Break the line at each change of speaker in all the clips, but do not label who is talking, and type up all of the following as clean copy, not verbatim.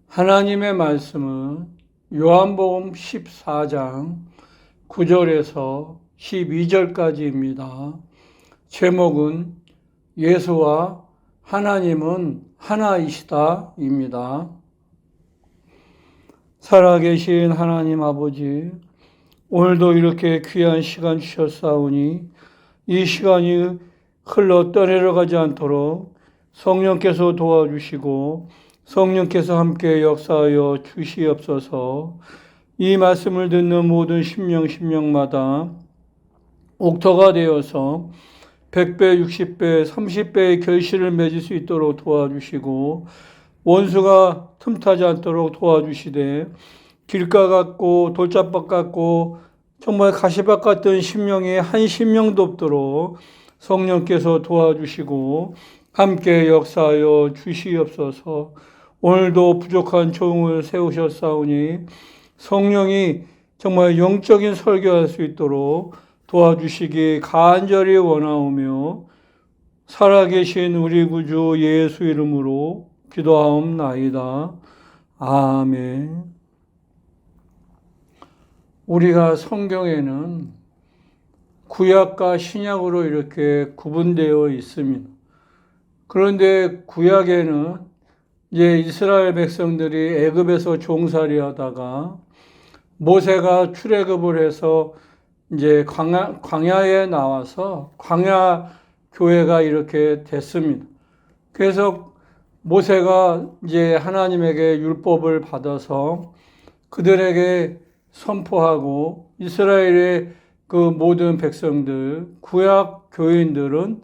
하나님의 말씀은 요한복음 14장 9절에서 12절까지입니다. 제목은 예수와 하나님은 하나이시다입니다. 살아계신 하나님 아버지, 오늘도 이렇게 귀한 시간 주셨사오니 이 시간이 흘러 떠내려가지 않도록 성령께서 도와주시고 성령께서 함께 역사하여 주시옵소서. 이 말씀을 듣는 모든 심령마다 옥토가 되어서 100배, 60배, 30배의 결실을 맺을 수 있도록 도와주시고 원수가 틈타지 않도록 도와주시되 길가 같고 돌짝밭 같고 정말 가시밭 같은 심령이 한 심령도 없도록 성령께서 도와주시고 함께 역사하여 주시옵소서. 오늘도 부족한 종을 세우셨사오니 성령이 정말 영적인 설교할 수 있도록 도와주시기 간절히 원하오며 살아계신 우리 구주 예수 이름으로 기도하옵나이다. 아멘. 우리가 성경에는 구약과 신약으로 이렇게 구분되어 있습니다. 그런데 구약에는 이제 이스라엘 백성들이 애굽에서 종살이 하다가 모세가 출애굽을 해서 이제 광야에 나와서 광야 교회가 이렇게 됐습니다. 그래서 모세가 이제 하나님에게 율법을 받아서 그들에게 선포하고 이스라엘의 그 모든 백성들, 구약 교인들은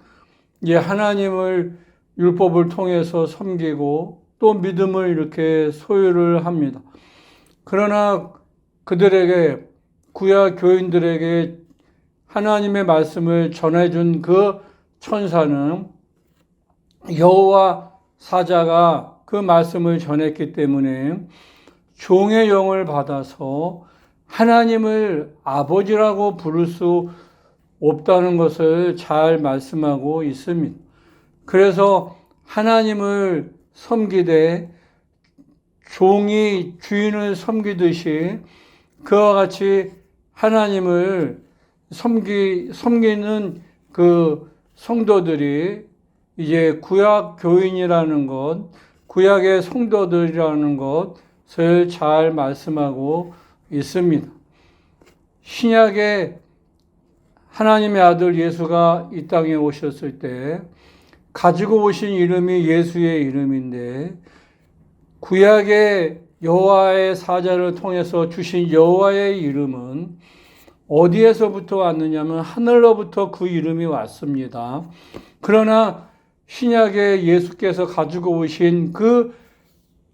이제 하나님을 율법을 통해서 섬기고 또 믿음을 이렇게 소유를 합니다. 그러나 그들에게 구약 교인들에게 하나님의 말씀을 전해준 그 천사는 여호와 사자가 그 말씀을 전했기 때문에 종의 영을 받아서 하나님을 아버지라고 부를 수 없다는 것을 잘 말씀하고 있습니다. 그래서 하나님을 섬기되 종이 주인을 섬기듯이 그와 같이 하나님을 섬기는 그 성도들이 이제 구약 교인이라는 것, 구약의 성도들이라는 것을 잘 말씀하고 있습니다. 신약에 하나님의 아들 예수가 이 땅에 오셨을 때 가지고 오신 이름이 예수의 이름인데 구약의 여호와의 사자를 통해서 주신 여호와의 이름은 어디에서부터 왔느냐면 하늘로부터 그 이름이 왔습니다. 그러나 신약에 예수께서 가지고 오신 그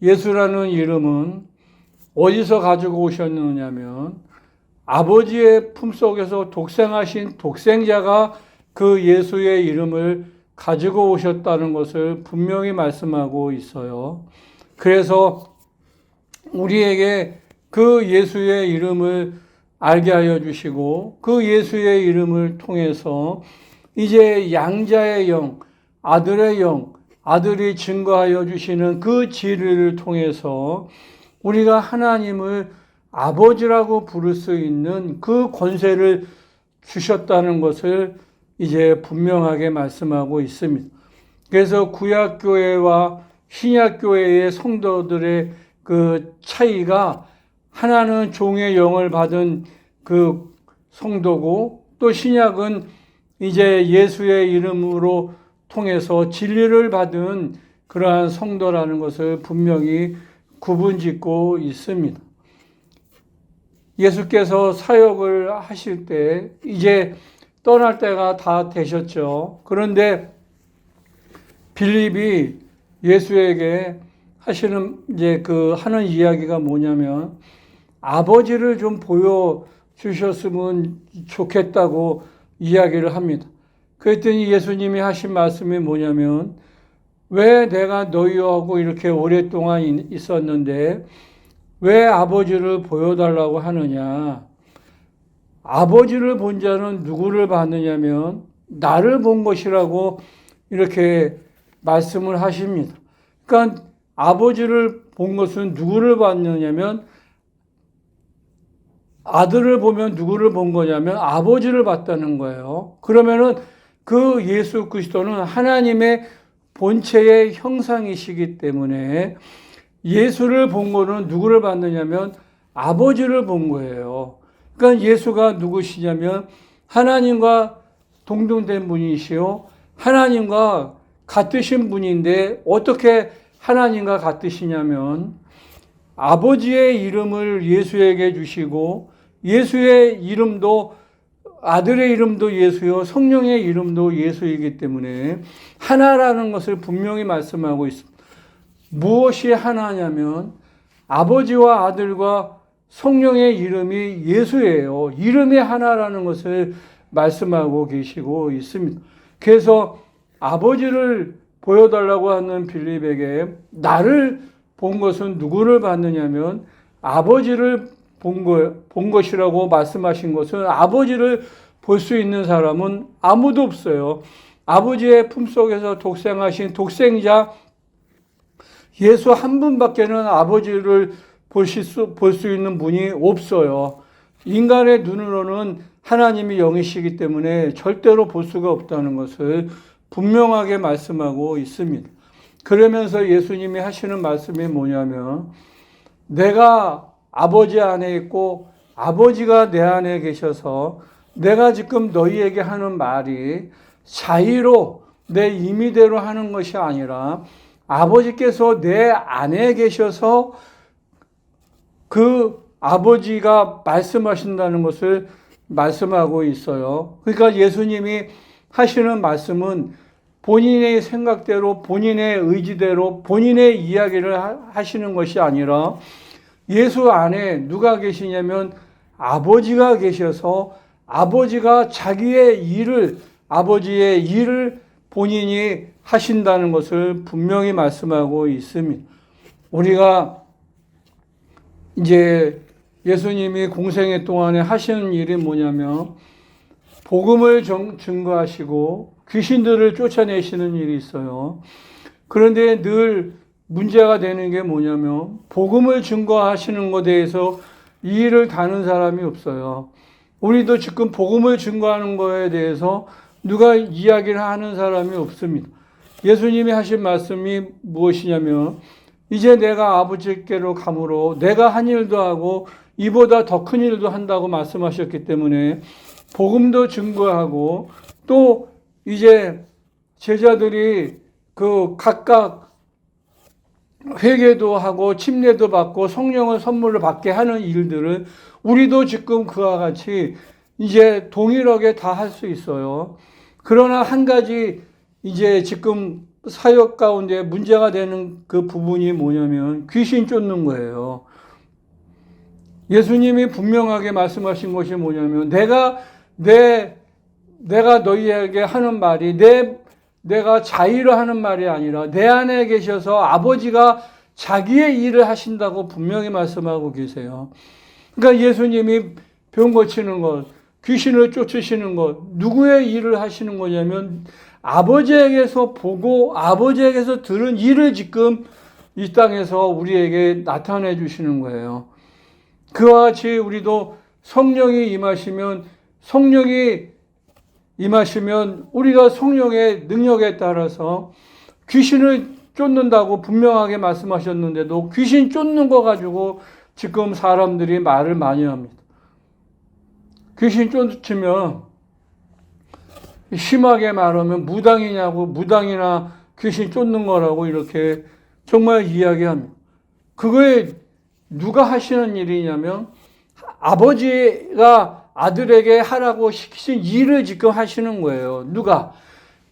예수라는 이름은 어디서 가지고 오셨느냐면 아버지의 품속에서 독생하신 독생자가 그 예수의 이름을 가지고 오셨다는 것을 분명히 말씀하고 있어요. 그래서 우리에게 그 예수의 이름을 알게 하여 주시고 그 예수의 이름을 통해서 이제 양자의 영, 아들의 영, 아들이 증거하여 주시는 그 진리를 통해서 우리가 하나님을 아버지라고 부를 수 있는 그 권세를 주셨다는 것을 이제 분명하게 말씀하고 있습니다. 그래서 구약교회와 신약교회의 성도들의 그 차이가 하나는 종의 영을 받은 그 성도고 또 신약은 이제 예수의 이름으로 통해서 진리를 받은 그러한 성도라는 것을 분명히 구분짓고 있습니다. 예수께서 사역을 하실 때 이제 떠날 때가 다 되셨죠. 그런데 빌립이 예수에게 하시는 이제 그 하는 이야기가 뭐냐면 아버지를 좀 보여주셨으면 좋겠다고 이야기를 합니다. 그랬더니 예수님이 하신 말씀이 뭐냐면 왜 내가 너희하고 이렇게 오랫동안 있었는데 왜 아버지를 보여달라고 하느냐. 아버지를 본 자는 누구를 봤느냐면 나를 본 것이라고 이렇게 말씀을 하십니다. 그러니까 아버지를 본 것은 누구를 봤느냐면 아들을 보면 누구를 본 거냐면 아버지를 봤다는 거예요. 그러면은 그 예수 그리스도는 하나님의 본체의 형상이시기 때문에 예수를 본 거는 누구를 봤느냐면 아버지를 본 거예요. 그러니까 예수가 누구시냐면 하나님과 동등된 분이시요 하나님과 같으신 분인데 어떻게 하나님과 같으시냐면 아버지의 이름을 예수에게 주시고 예수의 이름도 아들의 이름도 예수요 성령의 이름도 예수이기 때문에 하나라는 것을 분명히 말씀하고 있습니다. 무엇이 하나냐면 아버지와 아들과 성령의 이름이 예수예요. 이름이 하나라는 것을 말씀하고 계시고 있습니다. 그래서 아버지를 보여달라고 하는 빌립에게 나를 본 것은 누구를 봤느냐면 아버지를 본 것이라고 말씀하신 것은 아버지를 볼 수 있는 사람은 아무도 없어요. 아버지의 품속에서 독생하신 독생자 예수 한 분밖에는 아버지를 볼 수 있는 분이 없어요. 인간의 눈으로는 하나님이 영이시기 때문에 절대로 볼 수가 없다는 것을 분명하게 말씀하고 있습니다. 그러면서 예수님이 하시는 말씀이 뭐냐면 내가 아버지 안에 있고 아버지가 내 안에 계셔서 내가 지금 너희에게 하는 말이 자의로 내 임의대로 하는 것이 아니라 아버지께서 내 안에 계셔서 그 아버지가 말씀하신다는 것을 말씀하고 있어요. 그러니까 예수님이 하시는 말씀은 본인의 생각대로 본인의 의지대로 본인의 이야기를 하시는 것이 아니라 예수 안에 누가 계시냐면 아버지가 계셔서 아버지가 아버지의 일을 본인이 하신다는 것을 분명히 말씀하고 있습니다. 우리가 이제 예수님이 공생애 동안에 하시는 일이 뭐냐면 복음을 증거하시고 귀신들을 쫓아내시는 일이 있어요. 그런데 늘 문제가 되는 게 뭐냐면 복음을 증거하시는 것에 대해서 이 일을 다는 사람이 없어요. 우리도 지금 복음을 증거하는 것에 대해서 누가 이야기를 하는 사람이 없습니다. 예수님이 하신 말씀이 무엇이냐면 이제 내가 아버지께로 가므로 내가 한 일도 하고 이보다 더 큰 일도 한다고 말씀하셨기 때문에 복음도 증거하고 또 이제 제자들이 그 각각 회개도 하고 침례도 받고 성령을 선물로 받게 하는 일들을 우리도 지금 그와 같이 이제 동일하게 다 할 수 있어요. 그러나 한 가지 이제 지금 사역 가운데 문제가 되는 그 부분이 뭐냐면 귀신 쫓는 거예요. 예수님이 분명하게 말씀하신 것이 뭐냐면 내가 너희에게 하는 말이 내가 자의로 하는 말이 아니라 내 안에 계셔서 아버지가 자기의 일을 하신다고 분명히 말씀하고 계세요. 그러니까 예수님이 병 고치는 것, 귀신을 쫓으시는 것, 누구의 일을 하시는 거냐면 아버지에게서 보고 아버지에게서 들은 일을 지금 이 땅에서 우리에게 나타내 주시는 거예요. 그와 같이 우리도 성령이 임하시면 우리가 성령의 능력에 따라서 귀신을 쫓는다고 분명하게 말씀하셨는데도 귀신 쫓는 거 가지고 지금 사람들이 말을 많이 합니다. 귀신 쫓으면 심하게 말하면 무당이나 귀신 쫓는 거라고 이렇게 정말 이야기합니다. 그거에 누가 하시는 일이냐면 아버지가 아들에게 하라고 시키신 일을 지금 하시는 거예요. 누가?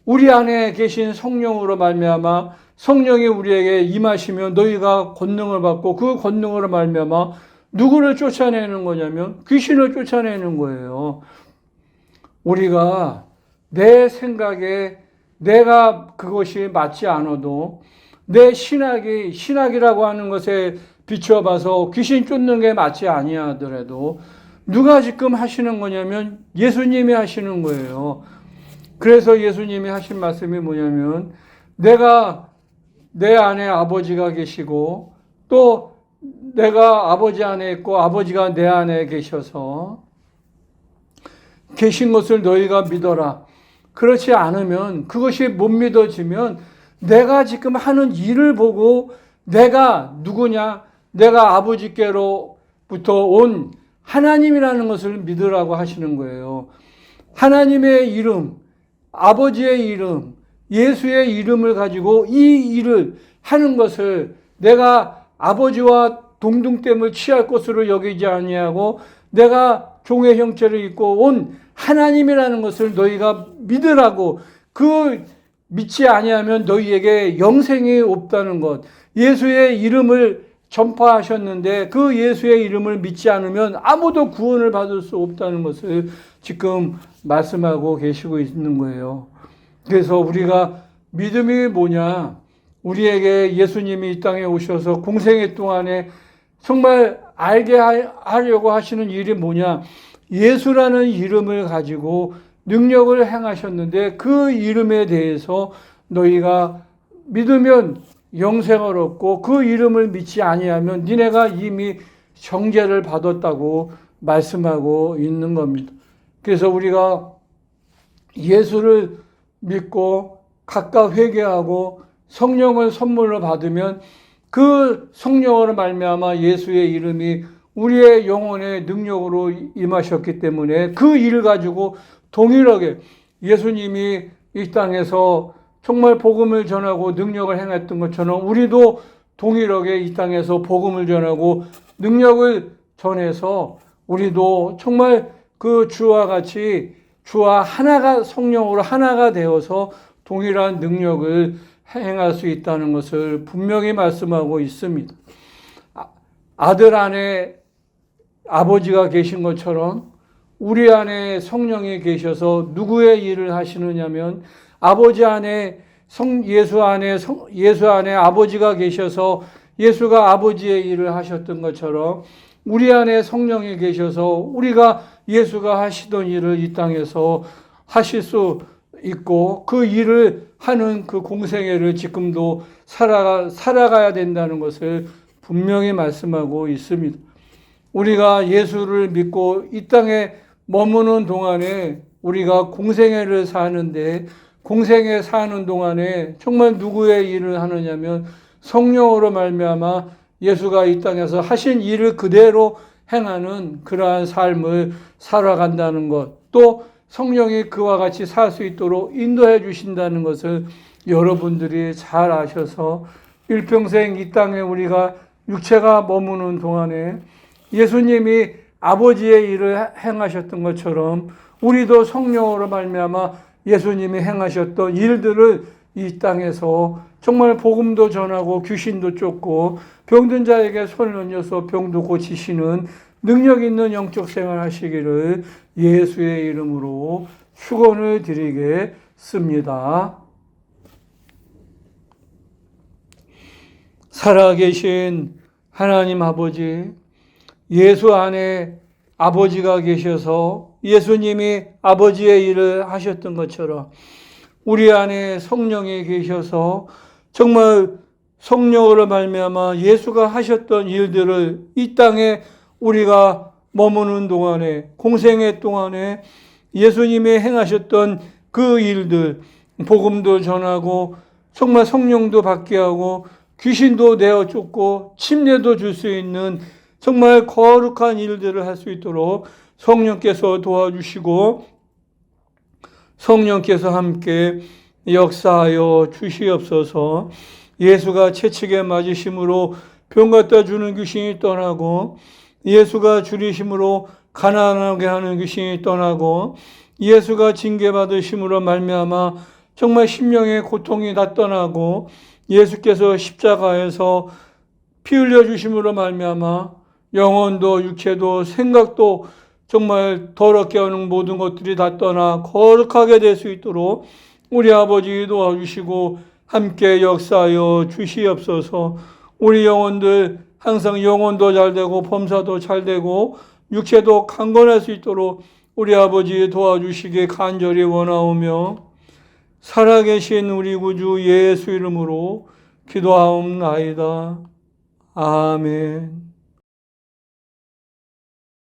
우리 안에 계신 성령으로 말미암아 성령이 우리에게 임하시면 너희가 권능을 받고 그 권능으로 말미암아 누구를 쫓아내는 거냐면 귀신을 쫓아내는 거예요. 우리가 내 생각에 내가 그것이 맞지 않아도 내 신학이라고 하는 것에 비춰봐서 귀신 쫓는 게 맞지 아니하더라도 누가 지금 하시는 거냐면 예수님이 하시는 거예요. 그래서 예수님이 하신 말씀이 뭐냐면 내가 내 안에 아버지가 계시고 또 내가 아버지 안에 있고 아버지가 내 안에 계셔서 계신 것을 너희가 믿어라. 그렇지 않으면, 그것이 못 믿어지면 내가 지금 하는 일을 보고 내가 누구냐? 내가 아버지께로부터 온 하나님이라는 것을 믿으라고 하시는 거예요. 하나님의 이름, 아버지의 이름, 예수의 이름을 가지고 이 일을 하는 것을 내가 아버지와 동등됨을 취할 것으로 여기지 아니하고 내가 종의 형체를 입고 온 하나님이라는 것을 너희가 믿으라고, 그 믿지 아니하면 너희에게 영생이 없다는 것. 예수의 이름을 전파하셨는데 그 예수의 이름을 믿지 않으면 아무도 구원을 받을 수 없다는 것을 지금 말씀하고 계시고 있는 거예요. 그래서 우리가 믿음이 뭐냐? 우리에게 예수님이 이 땅에 오셔서 공생애 동안에 정말 알게 하려고 하시는 일이 뭐냐? 예수라는 이름을 가지고 능력을 행하셨는데 그 이름에 대해서 너희가 믿으면 영생을 얻고 그 이름을 믿지 아니하면 니네가 이미 정죄를 받았다고 말씀하고 있는 겁니다. 그래서 우리가 예수를 믿고 각각 회개하고 성령을 선물로 받으면 그 성령으로 말미암아 예수의 이름이 우리의 영혼의 능력으로 임하셨기 때문에 그 일을 가지고 동일하게 예수님이 이 땅에서 정말 복음을 전하고 능력을 행했던 것처럼 우리도 동일하게 이 땅에서 복음을 전하고 능력을 전해서 우리도 정말 그 주와 같이 주와 하나가 성령으로 하나가 되어서 동일한 능력을 행할 수 있다는 것을 분명히 말씀하고 있습니다. 아들 안에 아버지가 계신 것처럼 우리 안에 성령이 계셔서 누구의 일을 하시느냐면 아버지 안에 예수 안에 아버지가 계셔서 예수가 아버지의 일을 하셨던 것처럼 우리 안에 성령이 계셔서 우리가 예수가 하시던 일을 이 땅에서 하실 수 있고 그 일을 하는 그 공생애를 지금도 살아가야 된다는 것을 분명히 말씀하고 있습니다. 우리가 예수를 믿고 이 땅에 머무는 동안에 우리가 공생애를 사는데 공생애 사는 동안에 정말 누구의 일을 하느냐면 성령으로 말미암아 예수가 이 땅에서 하신 일을 그대로 행하는 그러한 삶을 살아간다는 것, 또 성령이 그와 같이 살 수 있도록 인도해 주신다는 것을 여러분들이 잘 아셔서 일평생 이 땅에 우리가 육체가 머무는 동안에 예수님이 아버지의 일을 행하셨던 것처럼 우리도 성령으로 말미암아 예수님이 행하셨던 일들을 이 땅에서 정말 복음도 전하고 귀신도 쫓고 병든 자에게 손을 얹어서 병도 고치시는 능력 있는 영적 생활 하시기를 예수의 이름으로 축원을 드리겠습니다. 살아계신 하나님 아버지, 예수 안에 아버지가 계셔서 예수님이 아버지의 일을 하셨던 것처럼 우리 안에 성령이 계셔서 정말 성령으로 말미암아 예수가 하셨던 일들을 이 땅에 우리가 머무는 동안에 공생애 동안에 예수님이 행하셨던 그 일들, 복음도 전하고 정말 성령도 받게 하고 귀신도 내어 쫓고 침례도 줄 수 있는 정말 거룩한 일들을 할 수 있도록 성령께서 도와주시고 성령께서 함께 역사하여 주시옵소서. 예수가 채찍에 맞으심으로 병 갖다 주는 귀신이 떠나고 예수가 줄이심으로 가난하게 하는 귀신이 떠나고 예수가 징계받으심으로 말미암아 정말 심령의 고통이 다 떠나고 예수께서 십자가에서 피 흘려 주심으로 말미암아 영혼도 육체도 생각도 정말 더럽게 하는 모든 것들이 다 떠나 거룩하게 될 수 있도록 우리 아버지 도와주시고 함께 역사하여 주시옵소서. 우리 영혼들 항상 영혼도 잘되고 범사도 잘되고 육체도 강건할 수 있도록 우리 아버지 도와주시기 간절히 원하오며 살아계신 우리 구주 예수 이름으로 기도하옵나이다. 아멘.